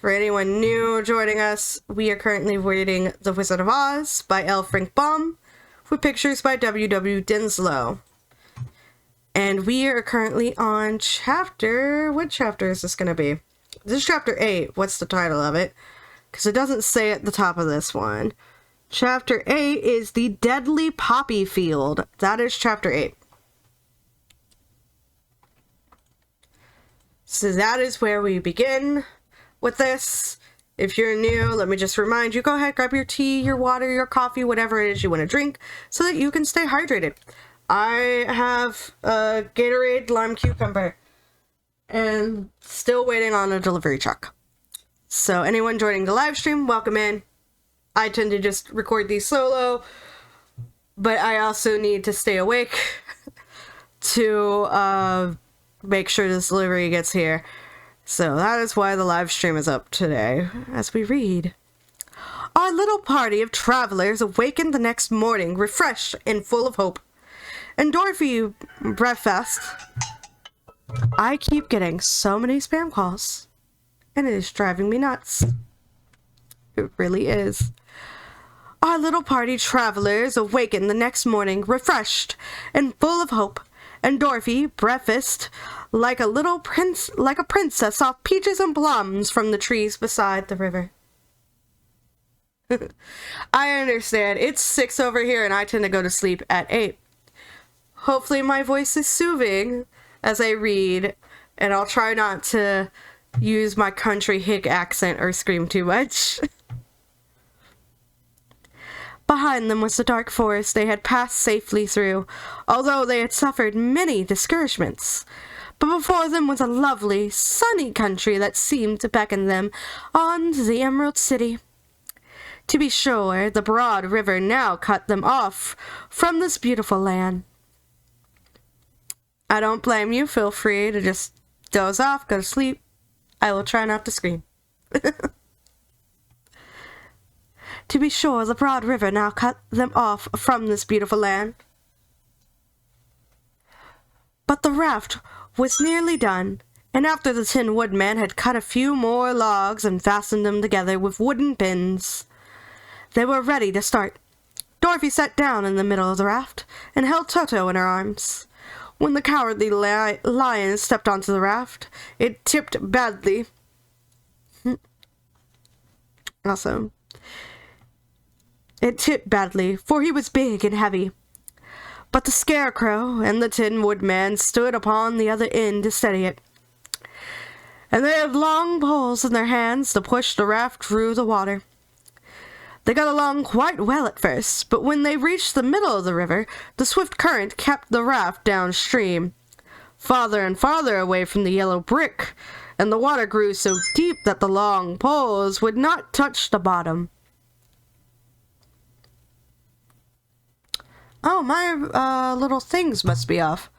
For anyone new joining us, we are currently reading The Wizard of Oz by L. Frank Baum, with pictures by W.W. Dinslow. And we are currently on chapter... What chapter is this going to be? This is chapter 8. What's the title of it? Because it doesn't say at the top of this one. Chapter 8 is The Deadly Poppy Field. That is chapter 8. So that is where we begin with this. If you're new, let me just remind you, go ahead, grab your tea, your water, your coffee, whatever it is you want to drink, so that you can stay hydrated. I have a Gatorade lime cucumber, and still waiting on a delivery truck. So anyone joining the live stream, welcome in. I tend to just record these solo, but I also need to stay awake to make sure this delivery gets here. So that is why the live stream is up today, as we read. Our little party of travelers awakened the next morning, refreshed and full of hope. And Dorothy breakfast. I keep getting so many spam calls, and it is driving me nuts. It really is. Our little party travelers awakened the next morning, refreshed and full of hope. And Dorothy breakfast like a princess off peaches and plums from the trees beside the river. I understand. It's 6 over here, and I tend to go to sleep at 8. Hopefully my voice is soothing as I read, and I'll try not to use my country hick accent or scream too much. Behind them was the dark forest they had passed safely through, although they had suffered many discouragements. But before them was a lovely, sunny country that seemed to beckon them on to the Emerald City. To be sure, the broad river now cut them off from this beautiful land. I don't blame you. Feel free to just doze off, go to sleep. I will try not to scream. To be sure, the broad river now cut them off from this beautiful land. But the raft was nearly done, and after the Tin Woodman had cut a few more logs and fastened them together with wooden pins, they were ready to start. Dorothy sat down in the middle of the raft and held Toto in her arms. When the cowardly lion stepped onto the raft, it tipped badly. Awesome. It tipped badly, for he was big and heavy. But the Scarecrow and the Tin Woodman stood upon the other end to steady it. And they had long poles in their hands to push the raft through the water. They got along quite well at first, but when they reached the middle of the river, the swift current kept the raft downstream, farther and farther away from the yellow brick, and the water grew so deep that the long poles would not touch the bottom. Oh, my little things must be off.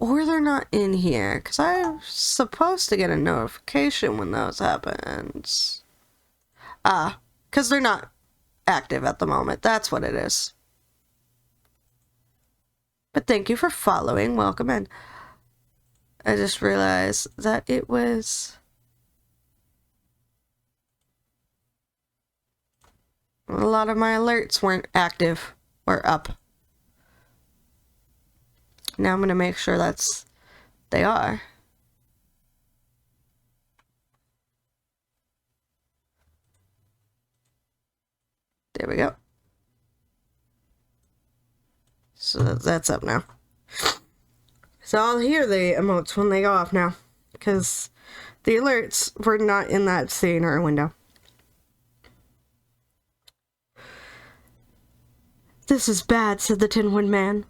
Or they're not in here, because I'm supposed to get a notification when those happens. Ah, because they're not active at the moment. That's what it is. But thank you for following. Welcome in. I just realized that it was... A lot of my alerts weren't active or up. Now I'm going to make sure they are. There we go. So that's up now. So I'll hear the emotes when they go off now, because the alerts were not in that scene or window. This is bad, said the Tin Woodman,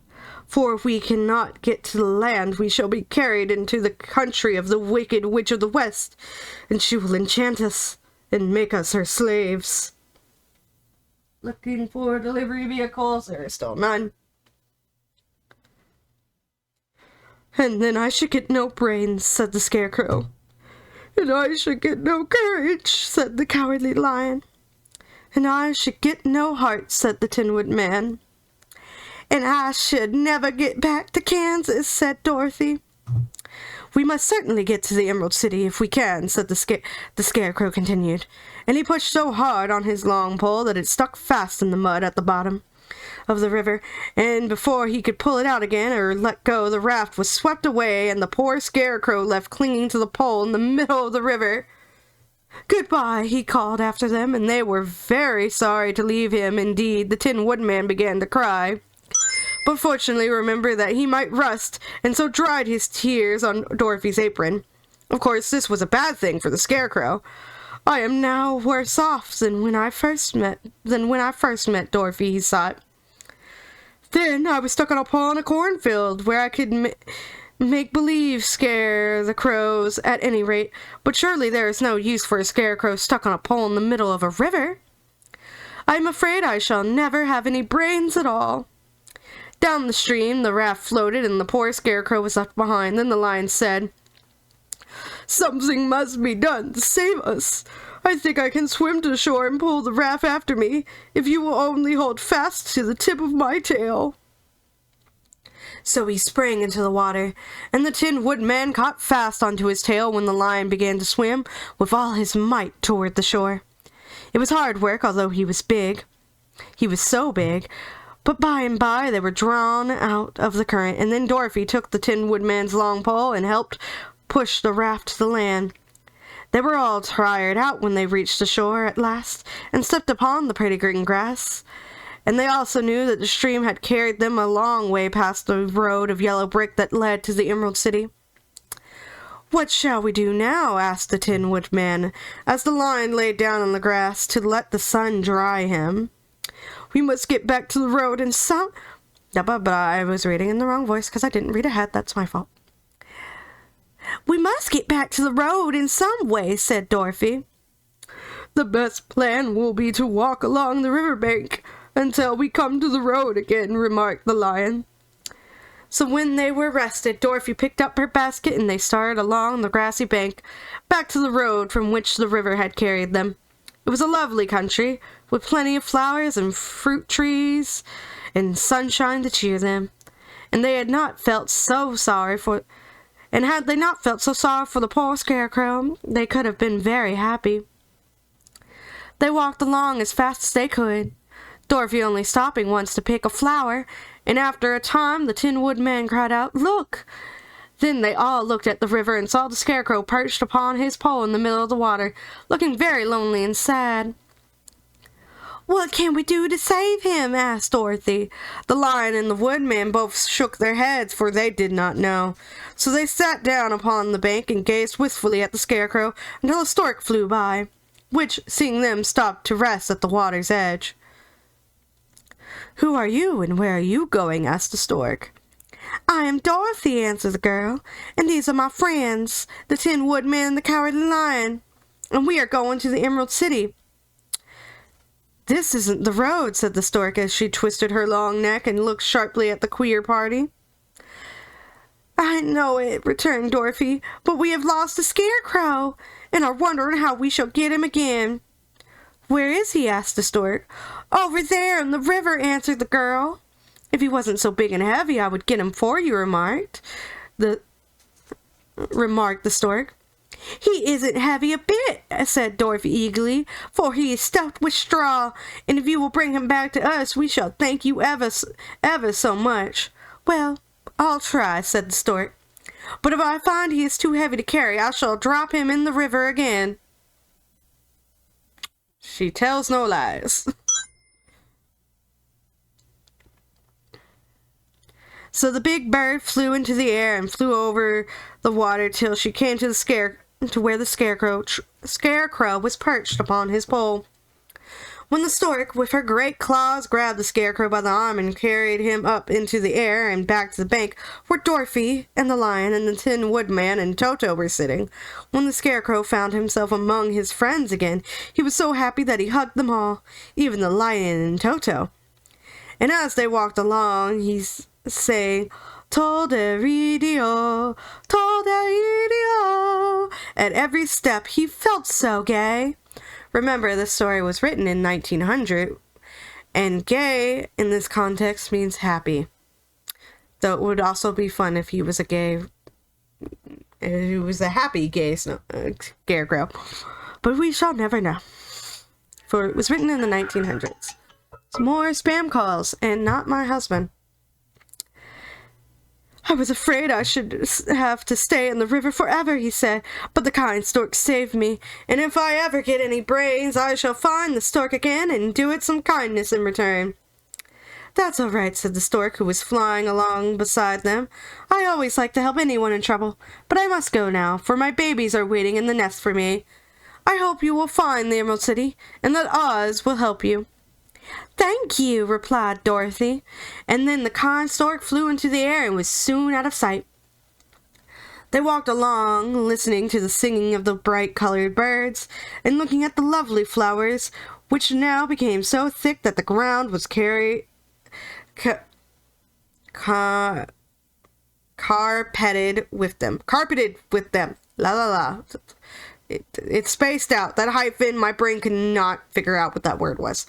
for if we cannot get to the land, we shall be carried into the country of the wicked Witch of the West, and she will enchant us and make us her slaves. Looking for delivery vehicles, there are still none. And then I should get no brains, said the Scarecrow. And I should get no courage, said the Cowardly Lion. And I should get no heart, said the Tin Woodman. And I should never get back to Kansas, said Dorothy. We must certainly get to the Emerald City if we can, said the Scarecrow continued, and he pushed so hard on his long pole that it stuck fast in the mud at the bottom of the river, and before he could pull it out again or let go, the raft was swept away, and the poor Scarecrow left clinging to the pole in the middle of the river. Goodbye, he called after them, and they were very sorry to leave him. Indeed, the Tin Woodman began to cry, but fortunately remembered that he might rust, and so dried his tears on Dorothy's apron. Of course, this was a bad thing for the Scarecrow. I am now worse off than when I first met Dorothy, he thought. Then I was stuck on a pole in a cornfield where I could make believe scare the crows at any rate, but surely there is no use for a Scarecrow stuck on a pole in the middle of a river. I am afraid I shall never have any brains at all. Down the stream the raft floated, and the poor Scarecrow was left behind. Then the Lion said, Something must be done to save us. I think I can swim to shore and pull the raft after me, if you will only hold fast to the tip of my tail. So he sprang into the water, and the Tin Woodman caught fast onto his tail when the Lion began to swim with all his might toward the shore. It was hard work, although he was big. He was so big. But by and by they were drawn out of the current, and then Dorothy took the Tin Woodman's long pole and helped push the raft to the land. They were all tired out when they reached the shore at last, and stepped upon the pretty green grass. And they also knew that the stream had carried them a long way past the road of yellow brick that led to the Emerald City. What shall we do now? Asked the Tin Woodman, as the Lion lay down on the grass to let the sun dry him. We must get back to the road and some... But I was reading in the wrong voice because I didn't read ahead. That's my fault. We must get back to the road in some way, said Dorothy. The best plan will be to walk along the riverbank until we come to the road again, remarked the Lion. So when they were rested, Dorothy picked up her basket and they started along the grassy bank back to the road from which the river had carried them. It was a lovely country, with plenty of flowers and fruit trees and sunshine to cheer them. And had they not felt so sorry for the poor Scarecrow, they could have been very happy. They walked along as fast as they could, Dorothy only stopping once to pick a flower, and after a time the Tin Woodman cried out, Look! Then they all looked at the river and saw the Scarecrow perched upon his pole in the middle of the water, looking very lonely and sad. What can we do to save him? Asked Dorothy. The Lion and the Woodman both shook their heads, for they did not know. So they sat down upon the bank and gazed wistfully at the Scarecrow until a stork flew by, which, seeing them, stopped to rest at the water's edge. Who are you, and where are you going? Asked the stork. I am Dorothy, answered the girl, and these are my friends, the Tin Woodman and the Cowardly Lion, and we are going to the Emerald City. This isn't the road, said the stork as she twisted her long neck and looked sharply at the queer party. I know it, returned Dorothy, but we have lost the Scarecrow, and are wondering how we shall get him again. Where is he? Asked the stork. Over there in the river, answered the girl. If he wasn't so big and heavy, I would get him for you, remarked the stork. He isn't heavy a bit, said Dorothy eagerly, for he is stuffed with straw, and if you will bring him back to us, we shall thank you ever so much. Well, I'll try, said the stork. But if I find he is too heavy to carry, I shall drop him in the river again. She tells no lies. So the big bird flew into the air and flew over the water till she came to where the scarecrow was perched upon his pole. When the stork, with her great claws, grabbed the Scarecrow by the arm and carried him up into the air and back to the bank, where Dorothy and the Lion and the Tin Woodman and Toto were sitting. When the Scarecrow found himself among his friends again, he was so happy that he hugged them all, even the Lion and Toto. And as they walked along, he sang, "Told-a-ree-dee-oh, told-a-ree-dee-oh." At every step he felt so gay. Remember, this story was written in 1900, and gay in this context means happy. Though it would also be fun if he was a gay It was a happy gay scarecrow. But we shall never know. For it was written in the 1900s. Some more spam calls, and not my husband. I was afraid I should have to stay in the river forever, he said, but the kind stork saved me, and if I ever get any brains, I shall find the stork again and do it some kindness in return. That's all right, said the stork, who was flying along beside them. I always like to help anyone in trouble, but I must go now, for my babies are waiting in the nest for me. I hope you will find the Emerald City, and that Oz will help you. Thank you, replied Dorothy, and then the kind stork flew into the air and was soon out of sight. They walked along, listening to the singing of the bright-colored birds, and looking at the lovely flowers, which now became so thick that the ground was carpeted with them. La la la. It's spaced out. That hyphen, my brain could not figure out what that word was.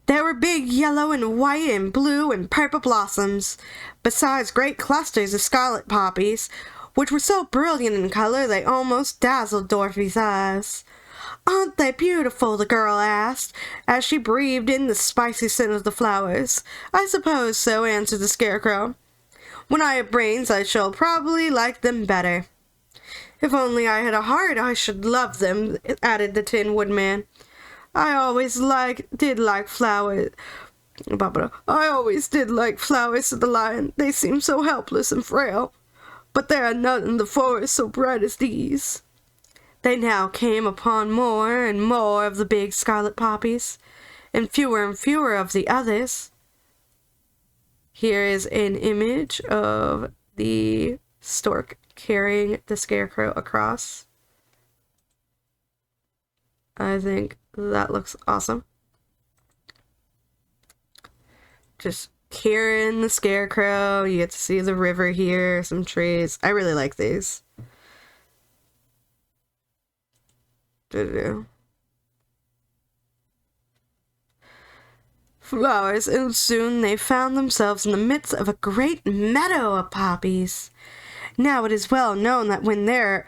There were big yellow and white and blue and purple blossoms, besides great clusters of scarlet poppies, which were so brilliant in color they almost dazzled Dorothy's eyes. Aren't they beautiful? The girl asked, as she breathed in the spicy scent of the flowers. I suppose so, answered the Scarecrow. When I have brains, I shall probably like them better. If only I had a heart, I should love them, added the Tin Woodman. I always did like flowers. I always did like flowers, said the Lion. They seem so helpless and frail. But there are none in the forest so bright as these. They now came upon more and more of the big scarlet poppies, and fewer of the others. Here is an image of the stork carrying the Scarecrow across. I think that looks awesome. Just carrying the Scarecrow. You get to see the river here, some trees. I really like these. Flowers, and soon they found themselves in the midst of a great meadow of poppies. Now it is well known that when there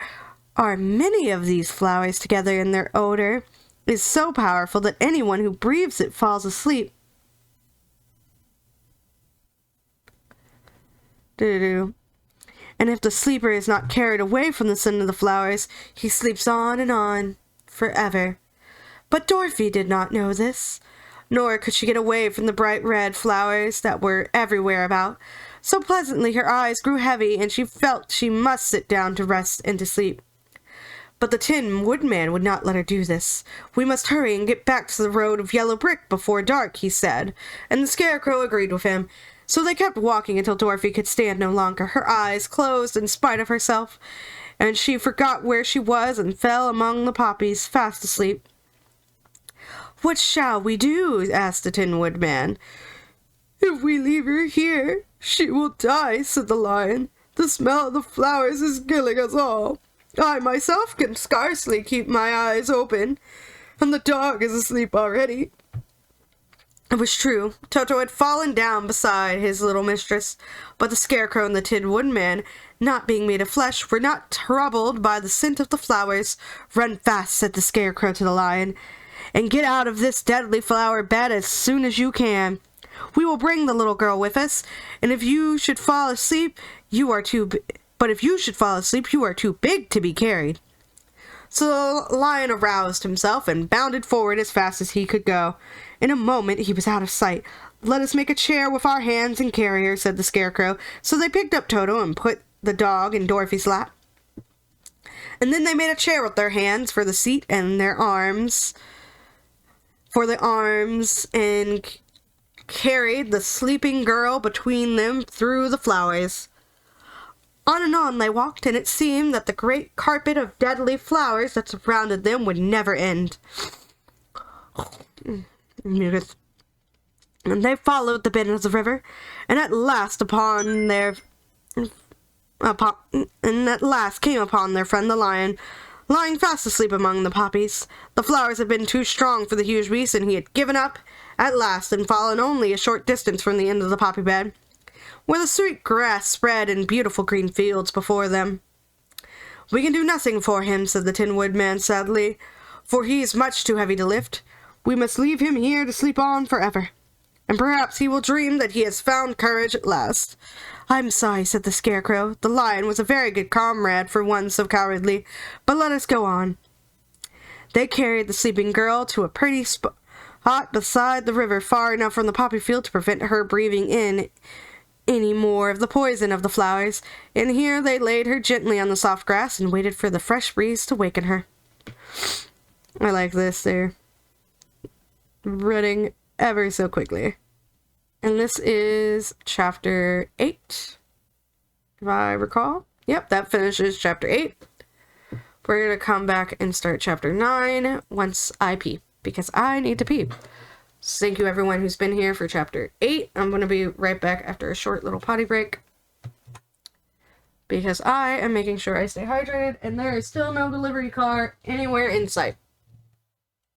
are many of these flowers together, and their odor is so powerful that anyone who breathes it falls asleep. And if the sleeper is not carried away from the scent of the flowers, he sleeps on and on, forever. But Dorothy did not know this, nor could she get away from the bright red flowers that were everywhere about. So pleasantly her eyes grew heavy, and she felt she must sit down to rest and to sleep. But the Tin Woodman would not let her do this. We must hurry and get back to the road of yellow brick before dark, he said, and the Scarecrow agreed with him. So they kept walking until Dorothy could stand no longer. Her eyes closed in spite of herself, and she forgot where she was and fell among the poppies, fast asleep. What shall we do? Asked the Tin Woodman. If we leave her here, she will die, said the Lion. The smell of the flowers is killing us all. I myself can scarcely keep my eyes open, and the dog is asleep already. It was true. Toto had fallen down beside his little mistress, but the Scarecrow and the Tin Woodman, not being made of flesh, were not troubled by the scent of the flowers. Run fast, said the Scarecrow to the Lion, and get out of this deadly flower bed as soon as you can. We will bring the little girl with us, and if you should fall asleep, you are too big to be carried. So the Lion aroused himself and bounded forward as fast as he could go. In a moment he was out of sight. Let us make a chair with our hands and carry her, said the Scarecrow. So they picked up Toto and put the dog in Dorothy's lap. And then they made a chair with their hands for the seat and their arms for the arms, and carried the sleeping girl between them through the flowers. On and on they walked, and it seemed that the great carpet of deadly flowers that surrounded them would never end. And they followed the bend of the river, and at last came upon their friend the Lion, lying fast asleep among the poppies. The flowers had been too strong for the huge beast, and he had given up at last and fallen only a short distance from the end of the poppy bed. where the sweet grass spread in beautiful green fields before them. "We can do nothing for him," said the Tin Woodman sadly, "for he is much too heavy to lift. We must leave him here to sleep on forever, and perhaps he will dream that he has found courage at last." "I'm sorry," said the Scarecrow. "The lion was a very good comrade for one so cowardly, but let us go on." They carried the sleeping girl to a pretty spot beside the river, far enough from the poppy field to prevent her breathing in any more of the poison of the flowers, and here they laid her gently on the soft grass and waited for the fresh breeze to waken her. I like this. They're running ever so quickly. And this is chapter 8, if I recall. Yep, that finishes chapter 8. We're going to come back and start chapter 9 once I pee, because I need to pee. So thank you everyone who's been here for chapter 8. I'm going to be right back after a short little potty break, because I am making sure I stay hydrated, and there is still no delivery car anywhere in sight.